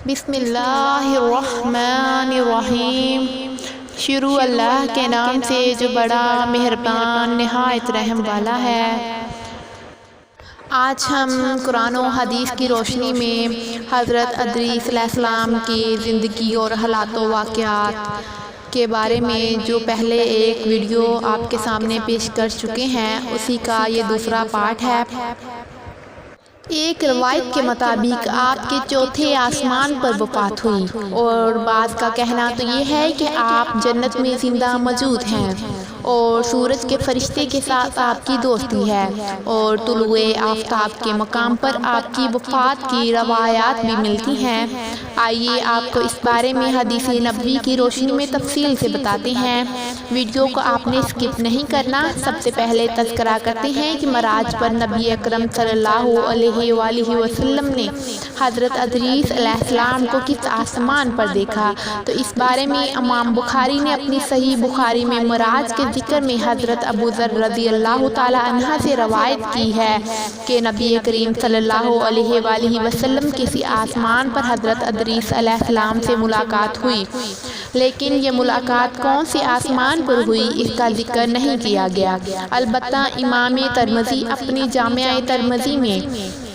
بسم اللہ الرحمن الرحیم۔ شروع اللہ کے نام سے جو بڑا مہربان نہایت رحم والا ہے۔ آج ہم قرآن و حدیث کی روشنی میں حضرت ادریس علیہ السلام کی زندگی اور حالات و واقعات کے بارے میں جو پہلے ایک ویڈیو آپ کے سامنے پیش کر چکے ہیں، اسی کا یہ دوسرا پارٹ ہے۔ ایک روایت کے مطابق آپ کے چوتھے آسمان پر وفات ہوئی، اور بعض کا کہنا تو یہ ہے کہ آپ جنت میں زندہ موجود ہیں اور سورج کے فرشتے کے ساتھ آپ کی دوستی ہے، اور طلوع آفتاب کے مقام پر آپ کی وفات کی روایات بھی ملتی ہیں۔ آئیے آپ کو اس بارے میں حدیث نبوی کی روشنی میں تفصیل سے بتاتے ہیں۔ ویڈیو کو آپ نے اسکپ نہیں کرنا۔ سب سے پہلے تذکرہ کرتے ہیں کہ معراج پر نبی اکرم صلی اللہ علیہ وآلہ وسلم نے حضرت ادریس علیہ السلام کو کس آسمان پر دیکھا، تو اس بارے میں امام بخاری نے اپنی صحیح بخاری میں معراج کے ذکر میں حضرت ابو ذر رضی اللہ تعالی عنہ سے روایت کی ہے کہ نبی کریم صلی اللہ علیہ وآلہ وسلم کسی آسمان پر حضرت ادریس علیہ السلام سے ملاقات ہوئی، لیکن یہ ملاقات کون سے آسمان پر ہوئی اس کا ذکر نہیں کیا گیا۔ البتہ امام ترمذی اپنی جامع ترمذی میں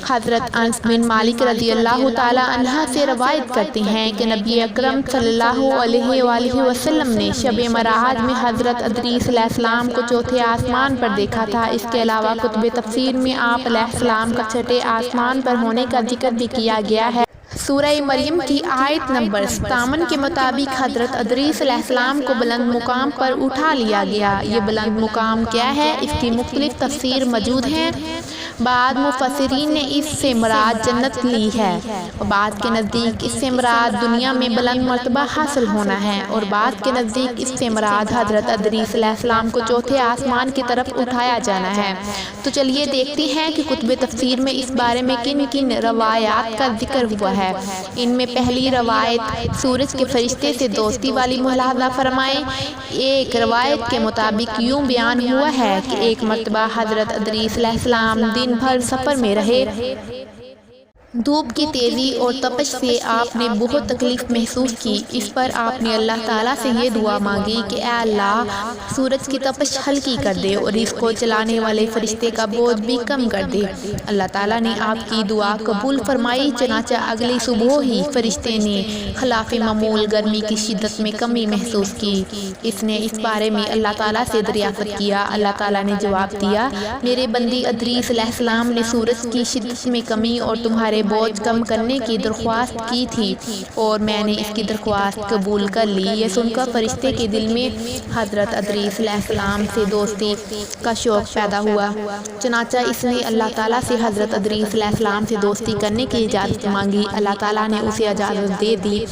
حضرت انس بن مالک رضی اللہ تعالی عنہ سے روایت کرتے ہیں کہ نبی اکرم صلی اللہ علیہ وآلہ وسلم نے شب معراج میں حضرت ادریس علیہ السلام کو چوتھے آسمان پر دیکھا تھا۔ اس کے علاوہ کتب تفسیر میں آپ علیہ السلام کا چھٹے آسمان پر ہونے کا ذکر بھی کیا گیا ہے۔ سورہ مریم کی آیت نمبر 57 کے مطابق حضرت ادریس علیہ السلام کو بلند مقام پر اٹھا لیا گیا۔ یہ بلند مقام کیا ہے، اس کی مختلف تفسیر موجود ہیں۔ بعض مفسرین نے اس سے مراد جنت لی ہے، اور بعض کے نزدیک اس سے مراد دنیا میں بلند مرتبہ حاصل ہونا ہے، اور بعض کے نزدیک اس سے مراد حضرت ادریس علیہ السلام کو چوتھے آسمان کی طرف اٹھایا جانا ہے۔ تو چلیے دیکھتے ہیں کہ کتب تفسیر میں اس بارے میں کن کن روایات کا ذکر ہوا ہے۔ ان میں پہلی روایت سورج کے فرشتے سے دوستی والی ملاحظہ فرمائیں۔ ایک روایت کے مطابق یوں بیان ہوا ہے کہ ایک مرتبہ حضرت ادریس علیہ السلام دن بھر سفر میں رہے۔ دھوپ کی تیزی اور تپش سے آپ نے بہت تکلیف محسوس کی۔ اس پر آپ نے اللہ تعالیٰ سے یہ دعا مانگی کہ اے اللہ، سورج کی تپش ہلکی کر دے اور اس کو چلانے والے فرشتے کا بوجھ بھی کم کر دے۔ اللہ تعالیٰ نے آپ کی دعا قبول فرمائی، چنانچہ اگلی صبح ہی فرشتے نے خلاف معمول گرمی کی شدت میں کمی محسوس کی۔ اس نے اس بارے میں اللہ تعالیٰ سے دریافت کیا۔ اللہ تعالیٰ نے جواب دیا، میرے بندی ادریس علیہ السلام نے سورج کی شدت میں کمی اور تمہارے بوجھ کم کرنے کی درخواست کی تھی، اور میں نے اس کی درخواست قبول کر لی۔ یہ سن کر فرشتے کے دل میں حضرت ادریس علیہ السلام سے دوستی کا شوق پیدا ہوا، چنانچہ اس نے اللہ تعالیٰ سے حضرت ادریس علیہ السلام سے دوستی کرنے کی اجازت مانگی۔ اللہ تعالیٰ نے اسے اجازت دے دی۔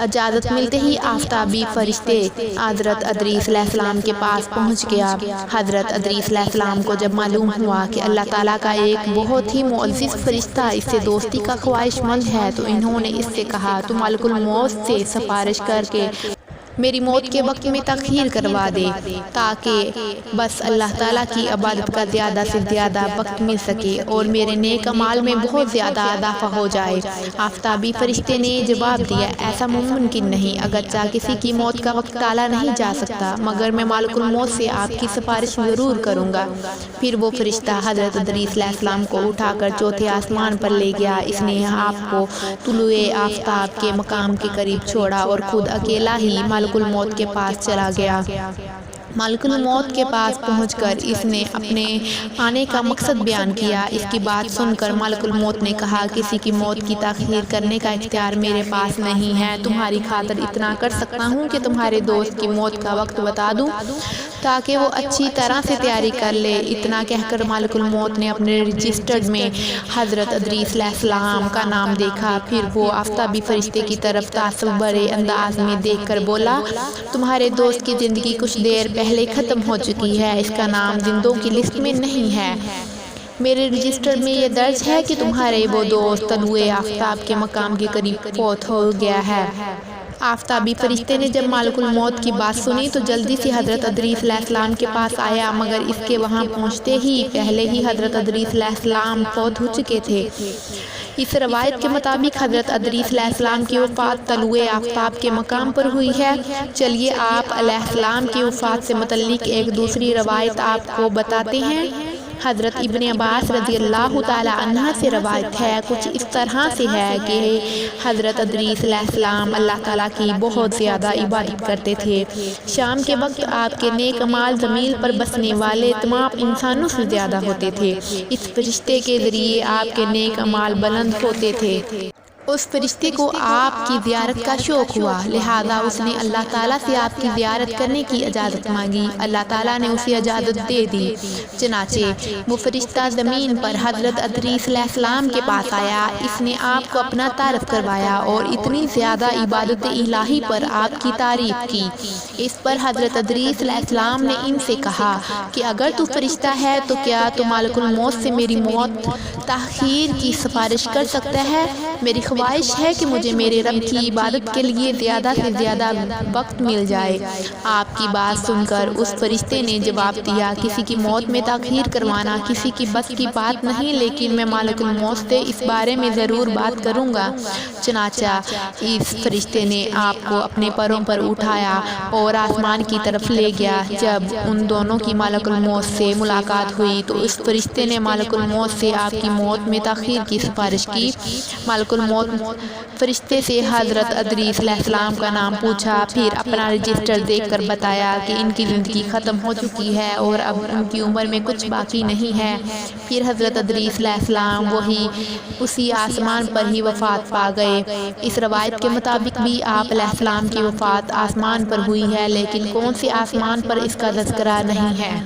اجازت ملتے ہی آفتابی فرشتے حضرت ادریس علیہ السلام کے پاس پہنچ گیا۔ حضرت ادریس علیہ السلام کو جب معلوم ہوا کہ اللہ تعالیٰ کا ایک بہت ہی معزز فرشتہ اس سے دوستی کا خواہش مند ہے، تو انہوں نے اس سے کہا، تو ملک الموت سے سفارش کر کے میری موت کے وقت میں تاخیر کروا دے، تاکہ بس اللہ تعالیٰ کی عبادت کا زیادہ سے زیادہ وقت مل سکے اور میرے نیک اعمال میں بہت زیادہ اضافہ ہو جائے۔ آفتابی فرشتے نے جواب دیا، ایسا ممکن نہیں، اگرچہ کسی کی موت کا وقت ٹالا نہیں جا سکتا، مگر میں ملک الموت سے آپ کی سفارش ضرور کروں گا۔ پھر وہ فرشتہ حضرت ادریس علیہ السلام کو اٹھا کر چوتھے آسمان پر لے گیا۔ اس نے آپ کو طلوع آفتاب کے مقام کے قریب چھوڑا اور خود اکیلا ہی ملک الموت کے پاس چلا گیا۔ ملک الموت کے پاس پہنچ کر اس نے اپنے آنے کا مقصد بیان کیا۔ اس کی بات سن کر ملک الموت نے کہا، کسی کی موت کی تاخیر کرنے کا اختیار میرے پاس نہیں ہے، تمہاری خاطر اتنا کر سکتا ہوں کہ تمہارے دوست کی موت کا وقت بتا دوں تاکہ وہ اچھی طرح سے تیاری کر لے۔ اتنا کہہ کر ملک الموت نے اپنے رجسٹر میں حضرت ادریس علیہ السلام کا نام دیکھا۔ پھر وہ آفتابی فرشتے کی طرف تعصب بھرے انداز میں دیکھ کر بولا، تمہارے دوست کی زندگی کچھ دیر پہلے ختم ہو چکی ہے، اس کا نام زندوں کی لسٹ میں نہیں ہے۔ میرے رجسٹر میں یہ درج ہے کہ تمہارے وہ دوست طلوع آفتاب کے مقام کے قریب فوت ہو گیا ہے۔ آفتابی فرشتے نے جب ملک الموت کی بات سنی تو جلدی سے حضرت ادریس علیہ السلام کے پاس آیا، مگر اس کے وہاں پہنچتے ہی پہلے ہی حضرت ادریس علیہ السلام فوت ہو چکے تھے۔ اس روایت کے مطابق حضرت ادریس علیہ السلام کی وفات طلوع آفتاب کے مقام پر ہوئی ہے۔ چلیے آپ علیہ السلام کی وفات سے متعلق ایک دوسری روایت آپ کو بتاتے ہیں۔ حضرت ابن عباس رضی اللہ تعالی عنہ سے روایت ہے، کچھ اس طرح سے ہے کہ حضرت ادریس علیہ السلام اللہ تعالیٰ کی بہت زیادہ عبادت کرتے تھے۔ شام کے وقت آپ کے نیک اعمال زمین پر بسنے والے تمام انسانوں سے زیادہ ہوتے تھے۔ اس فرشتے کے ذریعے آپ کے نیک اعمال بلند ہوتے تھے۔ اس فرشتے کو آپ کی زیارت کا شوق ہوا، لہذا اس نے اللہ تعالیٰ سے آپ کی زیارت کرنے کی اجازت مانگی۔ اللہ تعالیٰ نے اسے اجازت دے دی۔ چنانچہ وہ فرشتہ زمین پر حضرت ادریس علیہ السلام کے پاس آیا۔ اس نے آپ کو اپنا تعارف کروایا اور اتنی زیادہ عبادت الہی پر آپ کی تعریف کی۔ اس پر حضرت ادریس علیہ السلام نے ان سے کہا کہ اگر تو فرشتہ ہے تو کیا تو ملک الموت سے میری موت تاخیر کی سفارش کر سکتا ہے؟ میری خواہش ہے کہ مجھے میرے رب کی عبادت کے لیے زیادہ سے زیادہ وقت مل جائے۔ آپ کی بات سن کر اس فرشتے نے جواب دیا، کسی کی موت میں تاخیر کروانا کسی کی بس کی بات نہیں، لیکن میں ملک الموت سے اس بارے میں ضرور بات کروں گا۔ چنانچہ اس فرشتے نے آپ کو اپنے پروں پر اٹھایا اور آسمان کی طرف لے گیا۔ جب ان دونوں کی ملک الموت سے ملاقات ہوئی تو اس فرشتے نے ملک الموت سے آپ کی موت میں تاخیر کی سفارش کی۔ ملک الموت فرشتے سے حضرت ادریس علیہ السلام کا نام پوچھا، پھر اپنا رجسٹر دیکھ کر بتایا کہ ان کی زندگی ختم ہو چکی ہے اور اب ان کی عمر میں کچھ باقی نہیں ہے۔ پھر حضرت ادریس علیہ السلام اسی آسمان پر ہی وفات پا گئے۔ اس روایت کے مطابق بھی آپ علیہ السلام کی وفات آسمان پر ہوئی ہے، لیکن کون سے آسمان پر اس کا تذکرہ نہیں ہے۔